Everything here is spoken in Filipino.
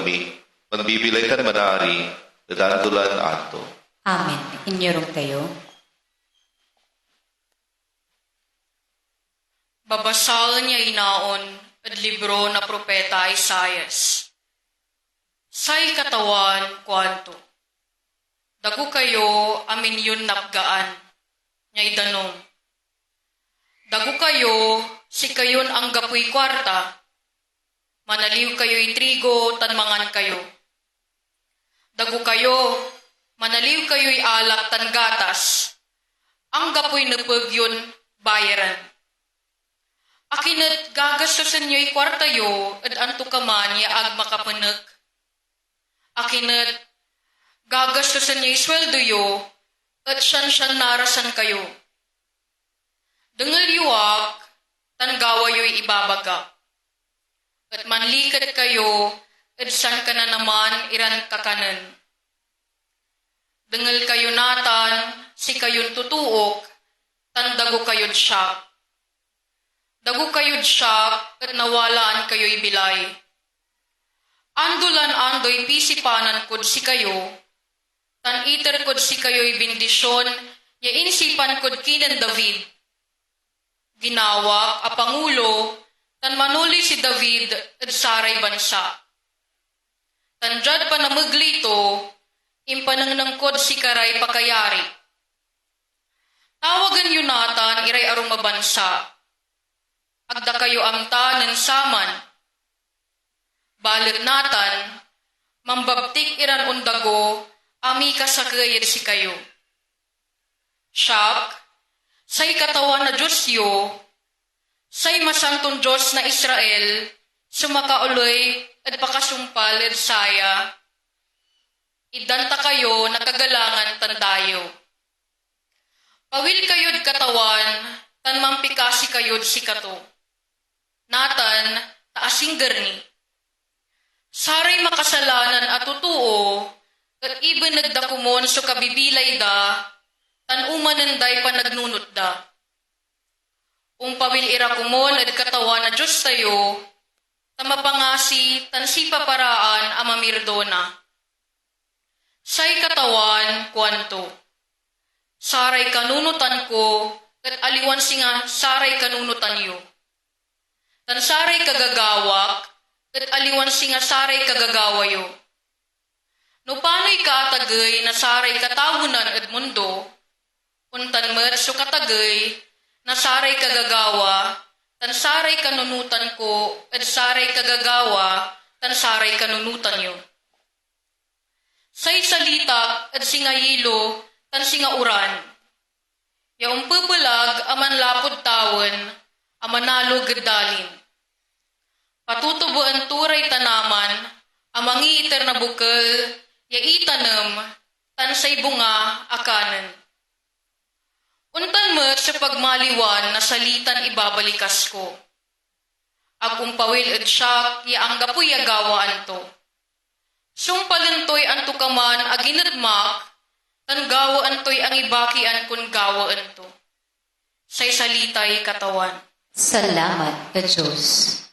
kami, magbibilay kan manari, dadandulan ato. Amen. Inyurong tayo. Babasal niya inaon at libro na propeta Isaias. Say katawan kwanto. Dago kayo amin yun napgaan. Nyay danong. Dago kayo si kayon ang gapoy kwarta. Manaliw kayo'y trigo tanmangan kayo. Dago kayo, manaliw kayo'y alak tan gatas. Ang gapoy napag yun bayaran. Akinat gagastusan niyo'y kwarta yo, at anto ka man ya ag makapanag. Akinat gagastusan niyo'y sweldo yo, at siyan narasan kayo. Dengal yuwag, tanggawa yo'y ibabaga. At manlikat kayo, at san ka na naman iran kakanan. Dengal kayo natan, si kayon tutuok, tandago kayon siya. Dago kayo'y siya at nawalaan kayo'y bilay. Andulan andoy pisipanan kod si kayo, tan iter kod si kayo'y bindisyon, ya insipan kod kinan David. Ginawak a pangulo, tan manuli si David at saray bansa. Tan jad pa namaglito, impanang kod si karay pakayari. Tawagan yunatan iray arong mabansa. Agda kayo amta ng saman. Balit natan, mambabtik iran undago, ami kasagayad si kayo. Siyak, say katawan na Diyos yo, say masantong Diyos na Israel, sumakauloy at pakasumpal at saya. Idanta kayo na kagalangan tandayo. Pawil kayod katawan, tan mampikasi kayod si kato. Natan, taasing garni. Saray makasalanan at tutuo, at iban nagdakumon so kabibilay da, tan umananday pa nagnunot da. Umpawil irakumon at katawan na Diyos tayo, tamapangasi tan sipaparaan amamirdona. Say katawan, kwanto. Saray kanunutan ko, at aliwan singa saray kanunutan yo. Tan saray kagagawak, at aliwan singa saray kagagawayo. No pano'y katagay na saray katawunan at mundo, untan met so katagay na saray kagagawa, tan saray kanunutan ko, at saray kagagawa, tan saray kanunutan yo. Say salita at singa yilo, tan singa uran. Yaong pupulag aman lapod tawon, amanalo gedalin. Patutubuan turay tanaman, amangi iter na bukal, ya itanam, tansay bunga akanan. Untan met sa pagmaliwan na salitan ibabalikas ko. Agumpawil at siyak, ya ang gapuy agawaan to. Sumpalantoy anto kaman aginadmak, tan gawaan to'y ang ibakian kun gawaan to. Say salitay katawan. Salamat, Diyos.